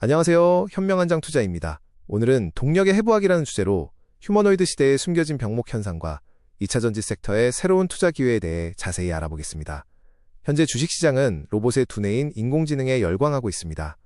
안녕하세요. 현명한장 투자입니다. 오늘은 동력의 해부학이라는 주제로 휴머노이드 시대의 숨겨진 병목 현상과 2차 전지 섹터의 새로운 투자 기회에 대해 자세히 알아보겠습니다. 현재 주식시장은 로봇의 두뇌인 인공지능에 열광하고 있습니다.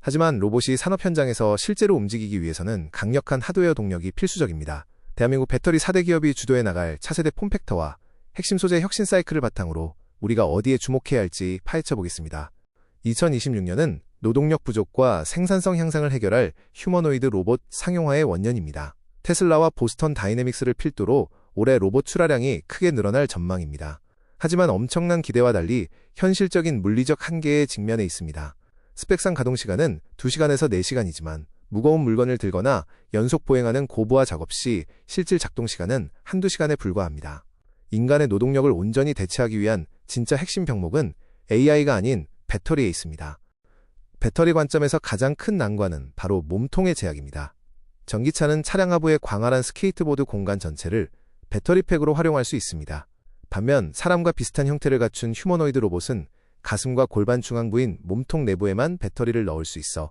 하지만 로봇이 산업 현장에서 실제로 움직이기 위해서는 강력한 하드웨어 동력이 필수적입니다. 대한민국 배터리 4대 기업이 주도해 나갈 차세대 폼팩터와 핵심 소재 혁신 사이클을 바탕으로 우리가 어디에 주목해야 할지 파헤쳐 보겠습니다. 2026년은 노동력 부족과 생산성 향상을 해결할 휴머노이드 로봇 상용화의 원년입니다. 테슬라와 보스턴 다이내믹스를 필두로 올해 로봇 출하량이 크게 늘어날 전망입니다. 하지만 엄청난 기대와 달리 현실적인 물리적 한계에 직면해 있습니다. 스펙상 가동시간은 2시간에서 4시간이지만 무거운 물건을 들거나 연속 보행하는 고부하 작업 시 실질 작동시간은 한두 시간에 불과합니다. 인간의 노동력을 온전히 대체하기 위한 진짜 핵심 병목은 AI가 아닌 배터리에 있습니다. 배터리 관점에서 가장 큰 난관은 바로 몸통의 제약입니다. 전기차는 차량 하부의 광활한 스케이트보드 공간 전체를 배터리팩으로 활용할 수 있습니다. 반면 사람과 비슷한 형태를 갖춘 휴머노이드 로봇은 가슴과 골반 중앙부인 몸통 내부에만 배터리를 넣을 수 있어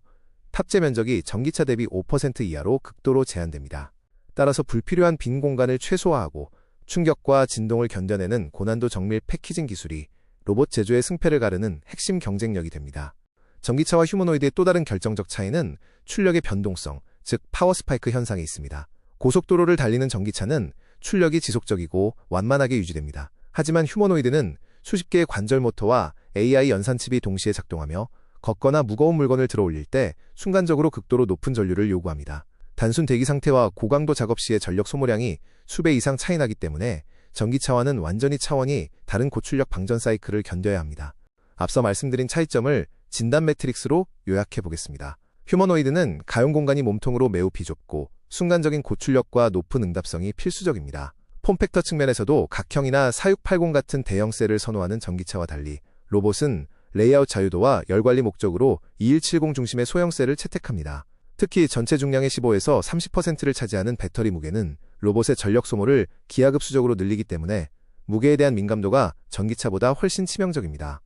탑재 면적이 전기차 대비 5% 이하로 극도로 제한됩니다. 따라서 불필요한 빈 공간을 최소화하고 충격과 진동을 견뎌내는 고난도 정밀 패키징 기술이 로봇 제조의 승패를 가르는 핵심 경쟁력이 됩니다. 전기차와 휴머노이드의 또 다른 결정적 차이는 출력의 변동성, 즉 파워 스파이크 현상에 있습니다. 고속도로를 달리는 전기차는 출력이 지속적이고 완만하게 유지됩니다. 하지만 휴머노이드는 수십 개의 관절 모터와 AI 연산 칩이 동시에 작동하며 걷거나 무거운 물건을 들어 올릴 때 순간적으로 극도로 높은 전류를 요구합니다. 단순 대기 상태와 고강도 작업 시의 전력 소모량이 수배 이상 차이 나기 때문에 전기차와는 완전히 차원이 다른 고출력 방전 사이클을 견뎌야 합니다. 앞서 말씀드린 차이점을 진단 매트릭스로 요약해 보겠습니다. 휴머노이드는 가용 공간이 몸통으로 매우 비좁고 순간적인 고출력과 높은 응답성이 필수적입니다. 폼팩터 측면에서도 각형이나 4680 같은 대형 셀을 선호하는 전기차와 달리 로봇은 레이아웃 자유도와 열관리 목적으로 2170 중심의 소형 셀을 채택합니다. 특히 전체 중량의 15에서 30%를 차지하는 배터리 무게는 로봇의 전력 소모를 기하급수적으로 늘리기 때문에 무게에 대한 민감도가 전기차보다 훨씬 치명적입니다.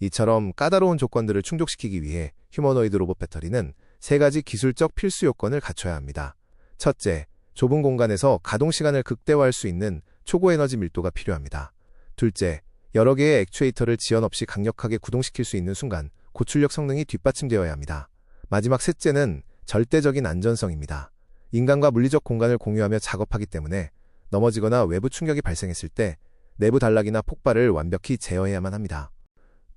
이처럼 까다로운 조건들을 충족시키기 위해 휴머노이드 로봇 배터리는 3가지 기술적 필수 요건을 갖춰야 합니다. 첫째, 좁은 공간에서 가동 시간을 극대화할 수 있는 초고에너지 밀도가 필요합니다. 둘째, 여러 개의 액추에이터를 지연 없이 강력하게 구동시킬 수 있는 순간 고출력 성능이 뒷받침되어야 합니다. 마지막 셋째는 절대적인 안전성입니다. 인간과 물리적 공간을 공유하며 작업하기 때문에 넘어지거나 외부 충격이 발생했을 때 내부 단락이나 폭발을 완벽히 제어해야만 합니다.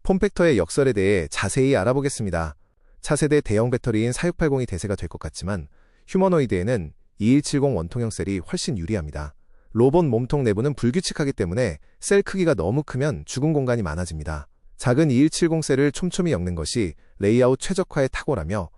폼팩터의 역설에 대해 자세히 알아보겠습니다. 차세대 대형 배터리인 4680이 대세가 될 것 같지만 휴머노이드에는 2170 원통형 셀이 훨씬 유리합니다. 로봇 몸통 내부는 불규칙하기 때문에 셀 크기가 너무 크면 죽은 공간이 많아집니다. 작은 2170 셀을 촘촘히 엮는 것이 레이아웃 최적화에 탁월하며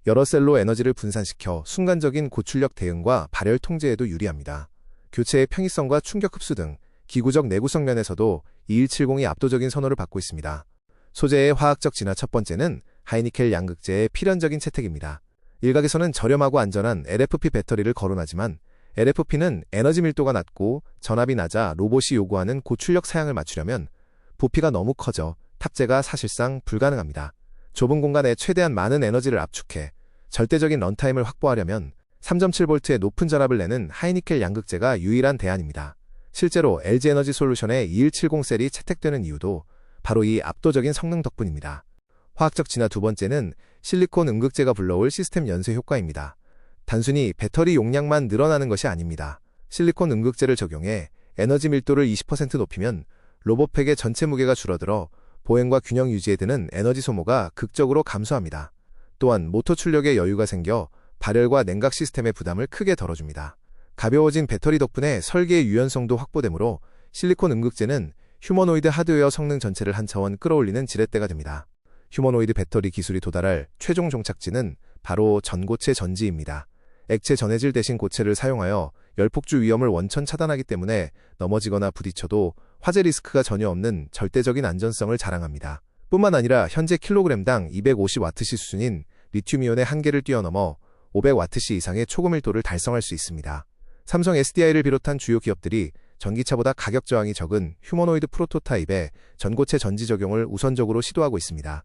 여러 셀로 에너지를 분산시켜 순간적인 고출력 대응과 발열 통제에도 유리합니다. 교체의 편의성과 충격 흡수 등 기구적 내구성 면에서도 2170이 압도적인 선호를 받고 있습니다. 소재의 화학적 진화 첫 번째는 하이니켈 양극재의 필연적인 채택입니다. 일각에서는 저렴하고 안전한 LFP 배터리를 거론하지만 LFP는 에너지 밀도가 낮고 전압이 낮아 로봇이 요구하는 고출력 사양을 맞추려면 부피가 너무 커져 탑재가 사실상 불가능합니다. 좁은 공간에 최대한 많은 에너지를 압축해 절대적인 런타임을 확보하려면 3.7V의 높은 전압을 내는 하이니켈 양극재가 유일한 대안입니다. 실제로 LG에너지솔루션의 2170 셀이 채택되는 이유도 바로 이 압도적인 성능 덕분입니다. 화학적 진화 두 번째는 실리콘 음극재가 불러올 시스템 연쇄 효과입니다. 단순히 배터리 용량만 늘어나는 것이 아닙니다. 실리콘 음극재를 적용해 에너지 밀도를 20% 높이면 로봇팩의 전체 무게가 줄어들어 보행과 균형 유지에 드는 에너지 소모가 극적으로 감소합니다. 또한 모터 출력에 여유가 생겨 발열과 냉각 시스템의 부담을 크게 덜어줍니다. 가벼워진 배터리 덕분에 설계의 유연성도 확보되므로 실리콘 음극재는 휴머노이드 하드웨어 성능 전체를 한 차원 끌어올리는 지렛대가 됩니다. 휴머노이드 배터리 기술이 도달할 최종 종착지는 바로 전고체 전지입니다. 액체 전해질 대신 고체를 사용하여 열폭주 위험을 원천 차단하기 때문에 넘어지거나 부딪혀도 화재 리스크가 전혀 없는 절대적인 안전성을 자랑합니다. 뿐만 아니라 현재 킬로그램당 250와트시 수준인 리튬이온의 한계를 뛰어넘어 500와트시 이상의 초고밀도를 달성할 수 있습니다. 삼성 SDI를 비롯한 주요 기업들이 전기차보다 가격 저항이 적은 휴머노이드 프로토타입의 전고체 전지 적용을 우선적으로 시도하고 있습니다.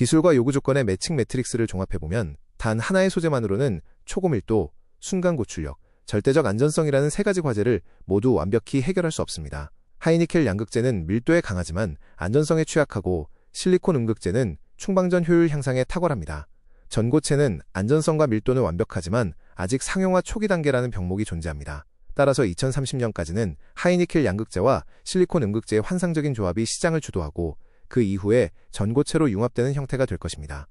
기술과 요구 조건의 매칭 매트릭스를 종합해보면 단 하나의 소재만으로는 초고밀도, 순간 고출력, 절대적 안전성이라는 세 가지 과제를 모두 완벽히 해결할 수 없습니다. 하이니켈 양극재는 밀도에 강하지만 안전성에 취약하고 실리콘 음극재는 충방전 효율 향상에 탁월합니다. 전고체는 안전성과 밀도는 완벽하지만 아직 상용화 초기 단계라는 병목이 존재합니다. 따라서 2030년까지는 하이니켈 양극재와 실리콘 음극재의 환상적인 조합이 시장을 주도하고 그 이후에 전고체로 융합되는 형태가 될 것입니다.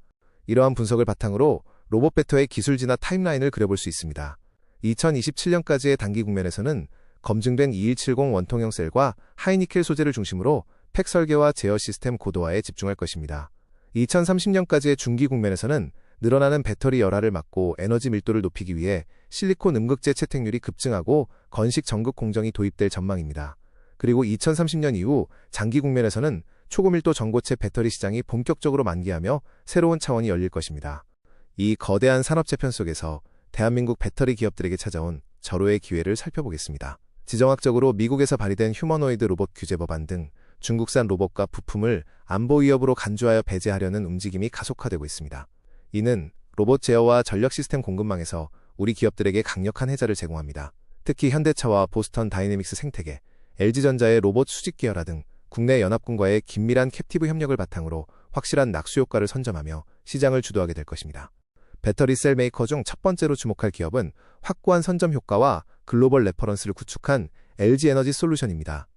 이러한 분석을 바탕으로 로봇 배터의 기술 진화 타임라인을 그려볼 수 있습니다. 2027년까지의 단기 국면에서는 검증된 2170 원통형 셀과 하이니켈 소재를 중심으로 팩 설계와 제어 시스템 고도화에 집중할 것입니다. 2030년까지의 중기 국면에서는 늘어나는 배터리 열화를 막고 에너지 밀도를 높이기 위해 실리콘 음극재 채택률이 급증하고 건식 전극 공정이 도입될 전망입니다. 그리고 2030년 이후 장기 국면에서는 초고밀도 전고체 배터리 시장이 본격적으로 만개하며 새로운 차원이 열릴 것입니다. 이 거대한 산업 재편 속에서 대한민국 배터리 기업들에게 찾아온 절호의 기회를 살펴보겠습니다. 지정학적으로 미국에서 발의된 휴머노이드 로봇 규제 법안 등 중국산 로봇과 부품을 안보 위협으로 간주하여 배제하려는 움직임이 가속화되고 있습니다. 이는 로봇 제어와 전력 시스템 공급망에서 우리 기업들에게 강력한 혜자를 제공합니다. 특히 현대차와 보스턴 다이내믹스 생태계, LG전자의 로봇 수직 계열화 등 국내 연합군과의 긴밀한 캡티브 협력을 바탕으로 확실한 낙수 효과를 선점하며 시장을 주도하게 될 것입니다. 배터리 셀 메이커 중 첫 번째로 주목할 기업은 확고한 선점 효과와 글로벌 레퍼런스를 구축한 LG에너지 솔루션입니다.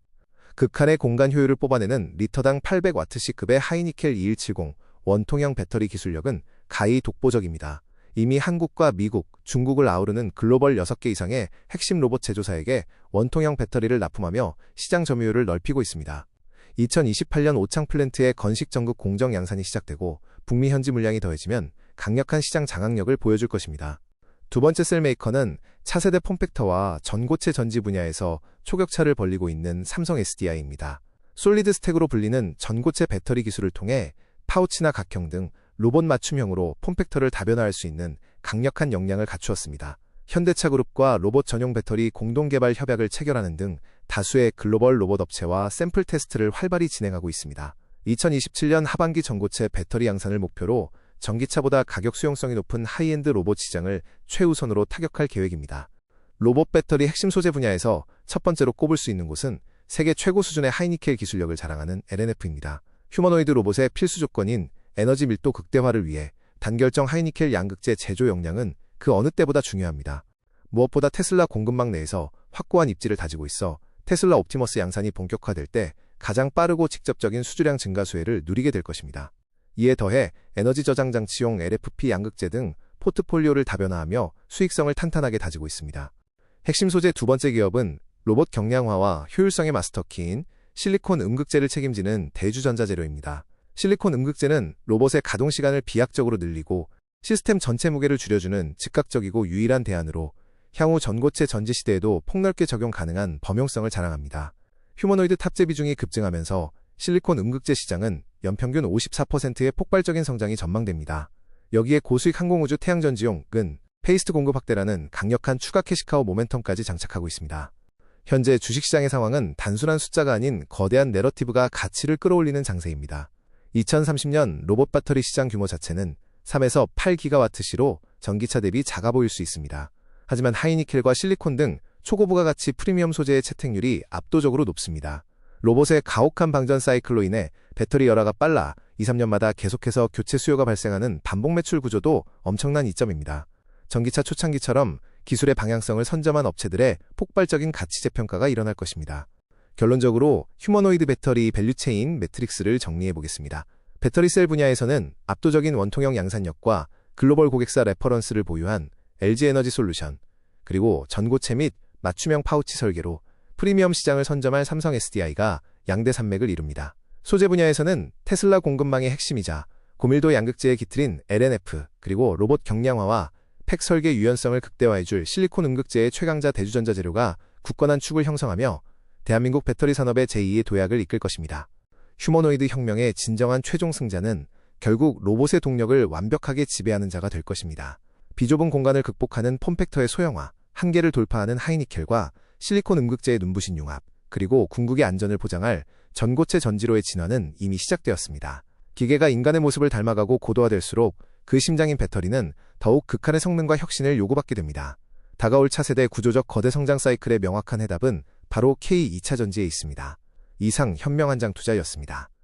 극한의 공간 효율을 뽑아내는 리터당 800W급의 하이니켈 2170 원통형 배터리 기술력은 가히 독보적입니다. 이미 한국과 미국, 중국을 아우르는 글로벌 6개 이상의 핵심 로봇 제조사에게 원통형 배터리를 납품하며 시장 점유율을 넓히고 있습니다. 2028년 오창 플랜트의 건식 전극 공정 양산이 시작되고 북미 현지 물량이 더해지면 강력한 시장 장악력을 보여줄 것입니다. 두 번째 셀 메이커는 차세대 폼팩터와 전고체 전지 분야에서 초격차를 벌이고 있는 삼성 SDI입니다. 솔리드 스택으로 불리는 전고체 배터리 기술을 통해 파우치나 각형 등 로봇 맞춤형으로 폼팩터를 다변화할 수 있는 강력한 역량을 갖추었습니다. 현대차 그룹과 로봇 전용 배터리 공동 개발 협약을 체결하는 등 다수의 글로벌 로봇 업체와 샘플 테스트를 활발히 진행하고 있습니다. 2027년 하반기 전고체 배터리 양산을 목표로 전기차보다 가격 수용성이 높은 하이엔드 로봇 시장을 최우선으로 타격할 계획입니다. 로봇 배터리 핵심 소재 분야에서 첫 번째로 꼽을 수 있는 곳은 세계 최고 수준의 하이니켈 기술력을 자랑하는 LNF입니다. 휴머노이드 로봇의 필수 조건인 에너지 밀도 극대화를 위해 단결정 하이니켈 양극재 제조 역량은 그 어느 때보다 중요합니다. 무엇보다 테슬라 공급망 내에서 확고한 입지를 다지고 있어 테슬라 옵티머스 양산이 본격화될 때 가장 빠르고 직접적인 수주량 증가 수혜를 누리게 될 것입니다. 이에 더해 에너지 저장 장치용 LFP 양극재 등 포트폴리오를 다변화하며 수익성을 탄탄하게 다지고 있습니다. 핵심 소재 두 번째 기업은 로봇 경량화와 효율성의 마스터키인 실리콘 음극재를 책임지는 대주전자재료입니다. 실리콘 음극재는 로봇의 가동 시간을 비약적으로 늘리고 시스템 전체 무게를 줄여주는 즉각적이고 유일한 대안으로 향후 전고체 전지 시대에도 폭넓게 적용 가능한 범용성을 자랑합니다. 휴머노이드 탑재 비중이 급증하면서 실리콘 음극재 시장은 연평균 54%의 폭발적인 성장이 전망됩니다. 여기에 고수익 항공우주 태양전지용 은 페이스트 공급 확대라는 강력한 추가 캐시카우 모멘텀까지 장착하고 있습니다. 현재 주식시장의 상황은 단순한 숫자가 아닌 거대한 내러티브가 가치를 끌어올리는 장세입니다. 2030년 로봇 배터리 시장 규모 자체는 3에서 8GW시로 전기차 대비 작아 보일 수 있습니다. 하지만 하이니켈과 실리콘 등 초고부가 가치 프리미엄 소재의 채택률이 압도적으로 높습니다. 로봇의 가혹한 방전 사이클로 인해 배터리 열화가 빨라 2-3년마다 계속해서 교체 수요가 발생하는 반복 매출 구조도 엄청난 이점입니다. 전기차 초창기처럼 기술의 방향성을 선점한 업체들의 폭발적인 가치 재평가가 일어날 것입니다. 결론적으로 휴머노이드 배터리 밸류체인 매트릭스를 정리해 보겠습니다. 배터리 셀 분야에서는 압도적인 원통형 양산력과 글로벌 고객사 레퍼런스를 보유한 LG에너지 솔루션, 그리고 전고체 및 맞춤형 파우치 설계로 프리미엄 시장을 선점할 삼성 SDI가 양대 산맥을 이룹니다. 소재 분야에서는 테슬라 공급망의 핵심이자 고밀도 양극재에 깃들인 LNF, 그리고 로봇 경량화와 팩 설계 유연성을 극대화해줄 실리콘 음극재의 최강자 대주전자 재료가 굳건한 축을 형성하며 대한민국 배터리 산업의 제2의 도약을 이끌 것입니다. 휴머노이드 혁명의 진정한 최종 승자는 결국 로봇의 동력을 완벽하게 지배하는 자가 될 것입니다. 비좁은 공간을 극복하는 폼팩터의 소형화, 한계를 돌파하는 하이니켈과 실리콘 음극재의 눈부신 융합, 그리고 궁극의 안전을 보장할 전고체 전지로의 진화는 이미 시작되었습니다. 기계가 인간의 모습을 닮아가고 고도화될수록 그 심장인 배터리는 더욱 극한의 성능과 혁신을 요구받게 됩니다. 다가올 차세대 구조적 거대 성장 사이클의 명확한 해답은 바로 K2차 전지에 있습니다. 이상 현명한 장 투자였습니다.